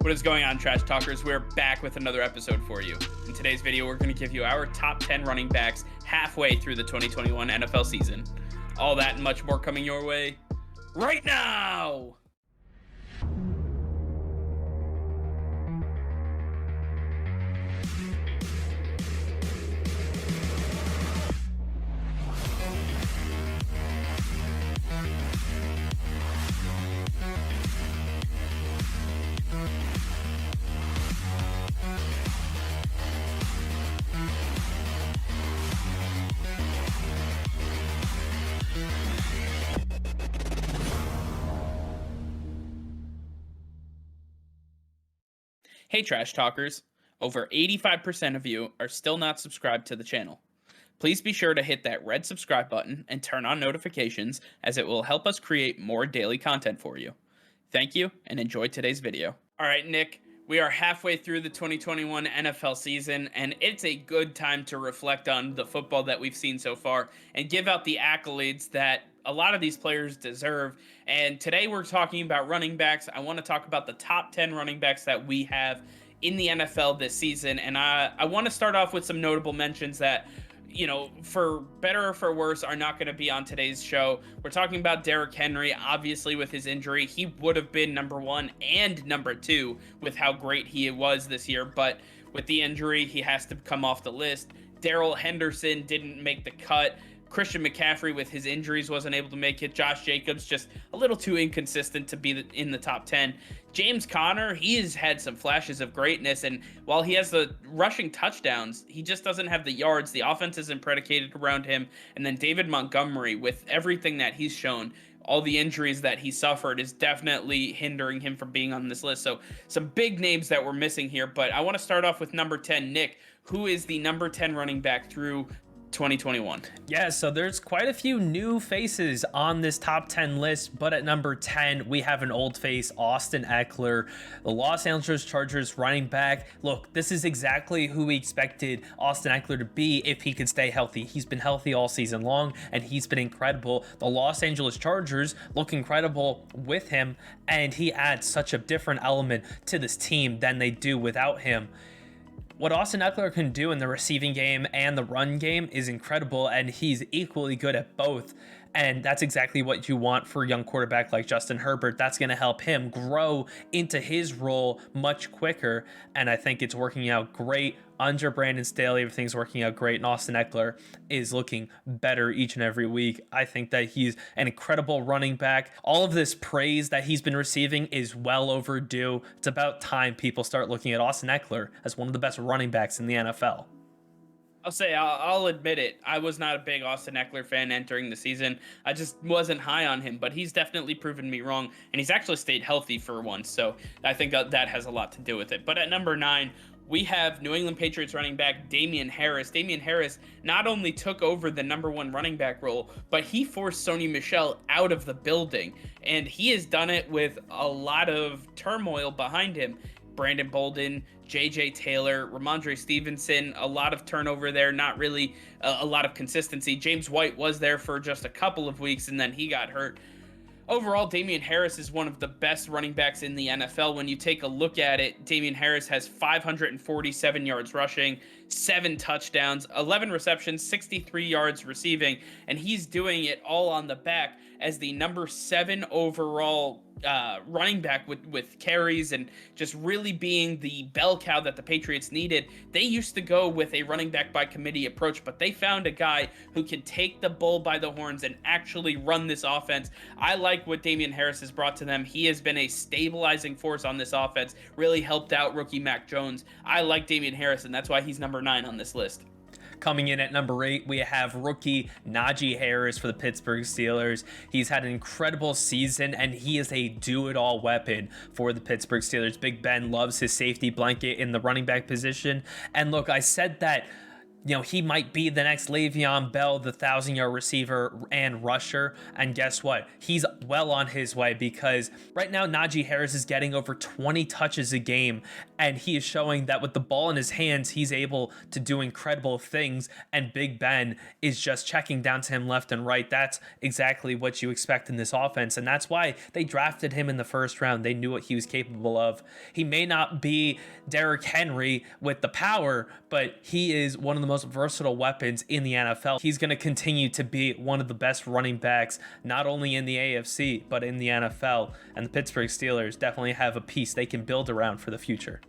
What is going on, Trash Talkers? We're back with another episode for you. In today's video, we're going to give you our top 10 running backs halfway through the 2021 NFL season. All that and much more coming your way right now! Hey Trash Talkers, over 85% of you are still not subscribed to the channel. Please be sure to hit that red subscribe button and turn on notifications, as it will help us create more daily content for you. Thank you and enjoy today's video. Alright Nick, we are halfway through the 2021 NFL season, and it's a good time to reflect on the football that we've seen so far and give out the accolades that a lot of these players deserve. And today we're talking about running backs. I want to talk about the top 10 running backs that we have in the NFL this season. And I want to start off with some notable mentions that, you know, for better or for worse, are not going to be on today's show. We're talking about Derrick Henry. Obviously, with his injury, he would have been number one and number two with how great he was this year. But with the injury, he has to come off the list. Darrell Henderson didn't make the cut. Christian McCaffrey, with his injuries, wasn't able to make it. Josh Jacobs, just a little too inconsistent to be in the top 10. James Conner, he has had some flashes of greatness, and while he has the rushing touchdowns, he just doesn't have the yards. The offense isn't predicated around him. And then David Montgomery, with everything that he's shown, all the injuries that he suffered, is definitely hindering him from being on this list. So some big names that we're missing here, but I want to start off with number 10. Nick, who is the number 10 running back through 2021? Yeah, so there's quite a few new faces on this top 10 list, but at number 10, we have an old face, Austin Eckler, the Los Angeles Chargers running back. Look, this is exactly who we expected Austin Eckler to be if he could stay healthy. He's been healthy all season long, and he's been incredible. The Los Angeles Chargers look incredible with him, and he adds such a different element to this team than they do without him. What Austin Eckler can do in the receiving game and the run game is incredible, and he's equally good at both. And that's exactly what you want for a young quarterback like Justin Herbert. That's going to help him grow into his role much quicker. And I think it's working out great under Brandon Staley. Everything's working out great, and Austin Eckler is looking better each and every week. I think that he's an incredible running back. All of this praise that he's been receiving is well overdue. It's about time people start looking at Austin Eckler as one of the best running backs in the NFL. I'll admit it. I was not a big Austin Eckler fan entering the season. I just wasn't high on him, but he's definitely proven me wrong, and he's actually stayed healthy for once, so I think that has a lot to do with it. But at number 9, we have New England Patriots running back Damien Harris. Damien Harris not only took over the number 1 running back role, but he forced Sony Michel out of the building, and he has done it with a lot of turmoil behind him. Brandon Bolden, J.J. Taylor, Ramondre Stevenson, a lot of turnover there, not really a lot of consistency. James White was there for just a couple of weeks, and then he got hurt. Overall, Damien Harris is one of the best running backs in the NFL. When you take a look at it, Damien Harris has 547 yards rushing, 7 touchdowns, 11 receptions, 63 yards receiving, and he's doing it all on the back as the number 7 overall running back with carries, and just really being the bell cow that the Patriots needed. They used to go with a running back by committee approach, but they found a guy who can take the bull by the horns and actually run this offense. I like what Damien Harris has brought to them. He has been a stabilizing force on this offense, really helped out rookie Mac Jones. I like Damien Harris, and that's why he's number 9 on this list. Coming in at number 8, we have rookie Najee Harris for the Pittsburgh Steelers. He's had an incredible season, and he is a do-it-all weapon for the Pittsburgh Steelers. Big Ben loves his safety blanket in the running back position. And look, I said that he might be the next Le'Veon Bell, the 1,000-yard receiver and rusher. And guess what? He's well on his way, because right now Najee Harris is getting over 20 touches a game, and he is showing that with the ball in his hands, he's able to do incredible things. And Big Ben is just checking down to him left and right. That's exactly what you expect in this offense, and that's why they drafted him in the first round. They knew what he was capable of. He may not be Derrick Henry with the power, but he is one of the most versatile weapons in the NFL. He's going to continue to be one of the best running backs, not only in the AFC, but in the NFL. And the Pittsburgh Steelers definitely have a piece they can build around for the future.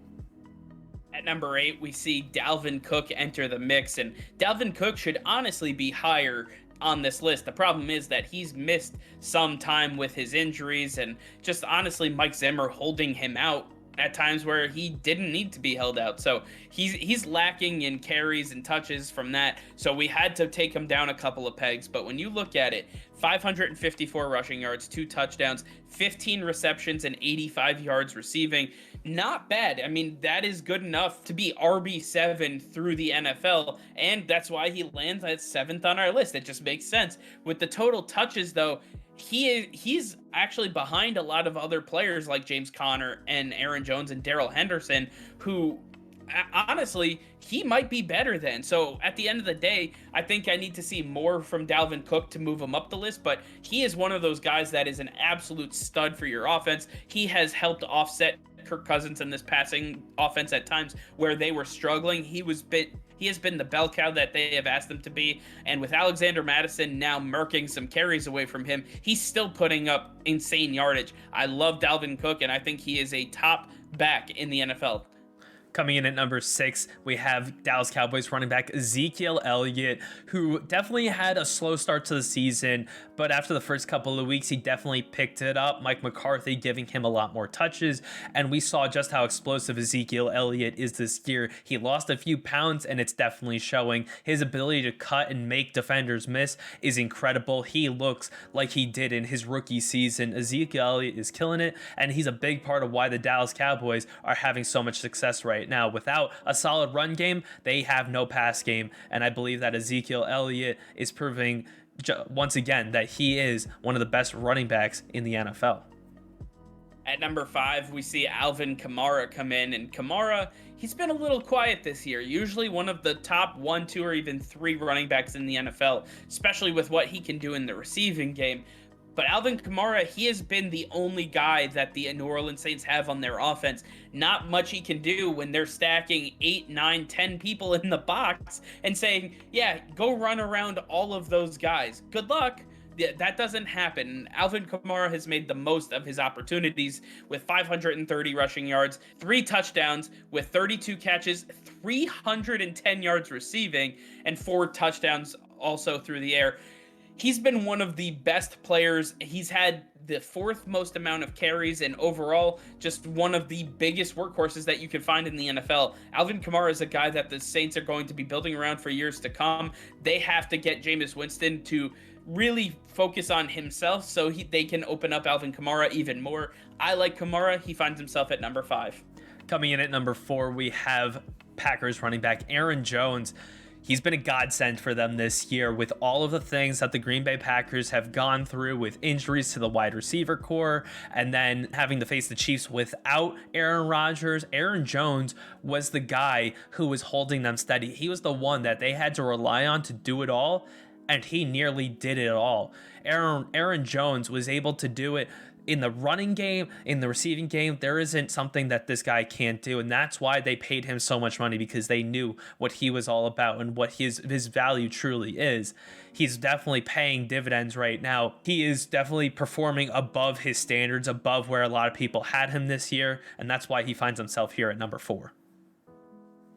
At number 8, we see Dalvin Cook enter the mix, and Dalvin Cook should honestly be higher on this list. The problem is that he's missed some time with his injuries, and just honestly Mike Zimmer holding him out at times where he didn't need to be held out. So he's lacking in carries and touches from that. So we had to take him down a couple of pegs. But when you look at it, 554 rushing yards, 2 touchdowns, 15 receptions, and 85 yards receiving. Not bad. I mean, that is good enough to be RB7 through the NFL, and that's why he lands at 7th on our list. It just makes sense. With the total touches, though, he's actually behind a lot of other players like James Conner and Aaron Jones and Darrell Henderson, who honestly he might be better than. So at the end of the day, I think I need to see more from Dalvin Cook to move him up the list, but he is one of those guys that is an absolute stud for your offense. He has helped offset Kirk Cousins in this passing offense at times where they were struggling. He has been the bell cow that they have asked him to be. And with Alexander Mattison now murking some carries away from him, he's still putting up insane yardage. I love Dalvin Cook, and I think he is a top back in the NFL. Coming in at number 6, we have Dallas Cowboys running back Ezekiel Elliott, who definitely had a slow start to the season, but after the first couple of weeks, he definitely picked it up. Mike McCarthy giving him a lot more touches, and we saw just how explosive Ezekiel Elliott is this year. He lost a few pounds, and it's definitely showing. His ability to cut and make defenders miss is incredible. He looks like he did in his rookie season. Ezekiel Elliott is killing it, and he's a big part of why the Dallas Cowboys are having so much success right now. Without a solid run game, they have no pass game, and I believe that Ezekiel Elliott is proving once again that he is one of the best running backs in the NFL. At number 5, we see Alvin Kamara come in, and Kamara, he's been a little quiet this year. Usually one of the top 1, 2, or even 3 running backs in the NFL, especially with what he can do in the receiving game. But Alvin Kamara, he has been the only guy that the New Orleans Saints have on their offense. Not much he can do when they're stacking 8, 9, 10 people in the box and saying, yeah, go run around all of those guys. Good luck. That doesn't happen. Alvin Kamara has made the most of his opportunities with 530 rushing yards, 3 touchdowns with 32 catches, 310 yards receiving, and 4 touchdowns also through the air. He's been one of the best players. He's had the 4th most amount of carries, and overall just one of the biggest workhorses that you can find in the NFL. Alvin Kamara is a guy that the Saints are going to be building around for years to come. They have to get Jameis Winston to really focus on himself so they can open up Alvin Kamara even more. I like Kamara. He finds himself at number 5. Coming in at number 4, we have Packers running back Aaron Jones. He's been a godsend for them this year with all of the things that the Green Bay Packers have gone through with injuries to the wide receiver core and then having to face the Chiefs without Aaron Rodgers. Aaron Jones was the guy who was holding them steady. He was the one that they had to rely on to do it all, and he nearly did it all. Aaron Jones was able to do it in the running game, in the receiving game. There isn't something that this guy can't do, and that's why they paid him so much money, because they knew what he was all about and what his value truly is. He's definitely paying dividends right now. He is definitely performing above his standards, above where a lot of people had him this year, and that's why he finds himself here at number 4.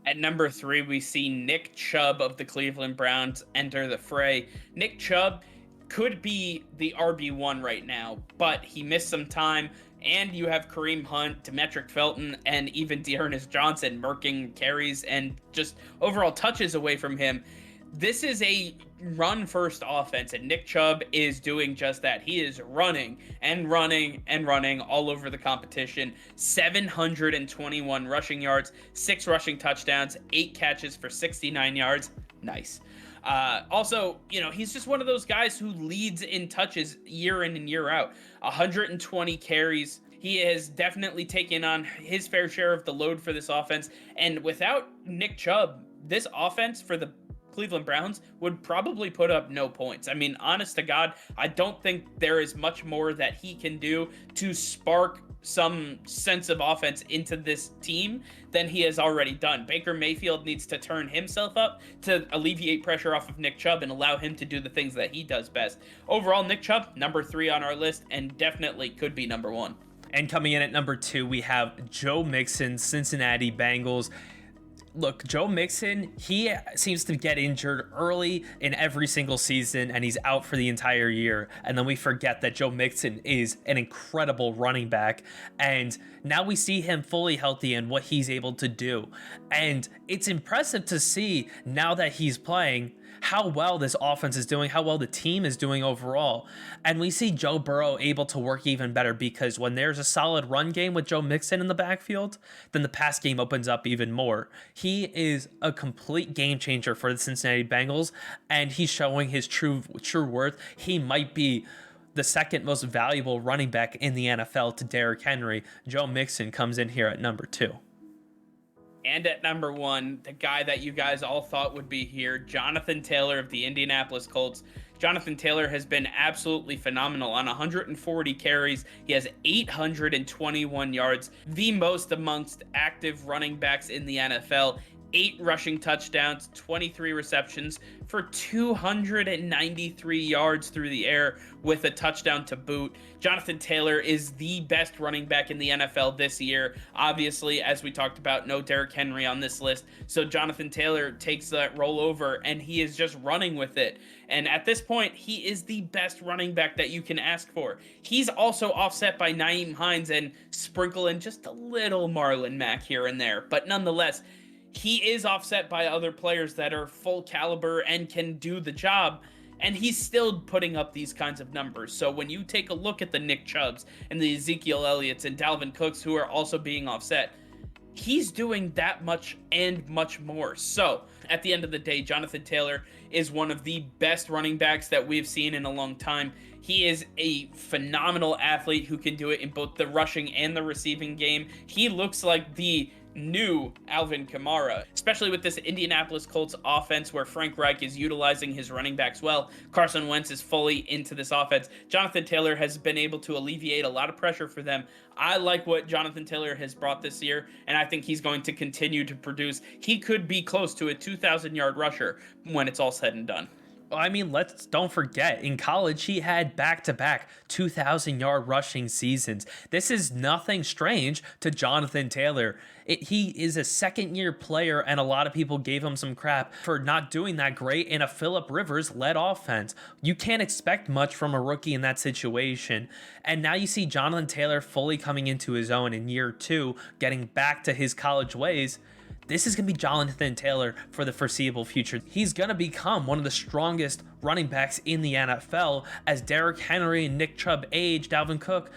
At number 3, we see Nick Chubb of the Cleveland Browns enter the fray. Nick Chubb could be the RB1 right now, but he missed some time, and you have Kareem Hunt, Demetric Felton, and even Dearness Johnson murking carries and just overall touches away from him. This is a run-first offense, and Nick Chubb is doing just that. He is running and running and running all over the competition. 721 rushing yards, 6 rushing touchdowns, 8 catches for 69 yards. Nice. Also, you know, he's just one of those guys who leads in touches year in and year out. 120 carries. He has definitely taken on his fair share of the load for this offense. And without Nick Chubb, this offense for the Cleveland Browns would probably put up no points. I mean, honest to God, I don't think there is much more that he can do to spark some sense of offense into this team than he has already done. Baker Mayfield needs to turn himself up to alleviate pressure off of Nick Chubb and allow him to do the things that he does best. Overall, Nick Chubb, number 3 on our list, and definitely could be number 1. And coming in at number 2, we have Joe Mixon, Cincinnati Bengals. Look, Joe Mixon, he seems to get injured early in every single season, and he's out for the entire year. And then we forget that Joe Mixon is an incredible running back. And now we see him fully healthy and what he's able to do. And it's impressive to see now that he's playing how well this offense is doing, how well the team is doing overall. And we see Joe Burrow able to work even better, because when there's a solid run game with Joe Mixon in the backfield, then the pass game opens up even more. He is a complete game changer for the Cincinnati Bengals, and he's showing his true worth. He might be the second most valuable running back in the NFL to Derrick Henry. Joe Mixon comes in here at number 2. And at number 1, the guy that you guys all thought would be here, Jonathan Taylor of the Indianapolis Colts. Jonathan Taylor has been absolutely phenomenal. On 140 carries, he has 821 yards, the most amongst active running backs in the NFL. 8 rushing touchdowns, 23 receptions for 293 yards through the air with a touchdown to boot. Jonathan Taylor is the best running back in the NFL this year. Obviously, as we talked about, no Derrick Henry on this list. So Jonathan Taylor takes that role over and he is just running with it. And at this point, he is the best running back that you can ask for. He's also offset by Nyheim Hines and sprinkle in just a little Marlon Mack here and there. But nonetheless, he is offset by other players that are full caliber and can do the job, and he's still putting up these kinds of numbers. So when you take a look at the Nick Chubbs and the Ezekiel Elliott's and Dalvin Cooks, who are also being offset, he's doing that much and much more. So at the end of the day, Jonathan Taylor is one of the best running backs that we've seen in a long time. He is a phenomenal athlete who can do it in both the rushing and the receiving game. He looks like the new Alvin Kamara, especially with this Indianapolis Colts offense where Frank Reich is utilizing his running backs well. Carson Wentz is fully into this offense. Jonathan Taylor has been able to alleviate a lot of pressure for them. I like what Jonathan Taylor has brought this year, and I think he's going to continue to produce. He could be close to a 2,000-yard rusher when it's all said and done. I mean, don't forget, in college, he had back-to-back 2,000-yard rushing seasons. This is nothing strange to Jonathan Taylor. He is a second-year player, and a lot of people gave him some crap for not doing that great in a Phillip Rivers-led offense. You can't expect much from a rookie in that situation. And now you see Jonathan Taylor fully coming into his own in year 2, getting back to his college ways. This is going to be Jonathan Taylor for the foreseeable future. He's going to become one of the strongest running backs in the NFL as Derrick Henry and Nick Chubb age, Dalvin Cook.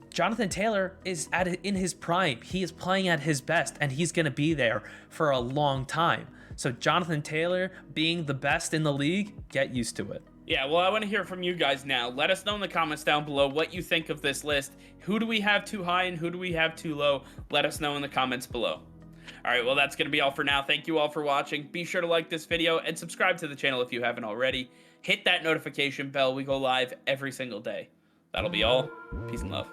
Jonathan Taylor is in his prime. He is playing at his best, and he's going to be there for a long time. So Jonathan Taylor being the best in the league, get used to it. Yeah, well, I want to hear from you guys now. Let us know in the comments down below what you think of this list. Who do we have too high and who do we have too low? Let us know in the comments below. All right, well, that's going to be all for now. Thank you all for watching. Be sure to like this video and subscribe to the channel if you haven't already. Hit that notification bell. We go live every single day. That'll be all. Peace and love.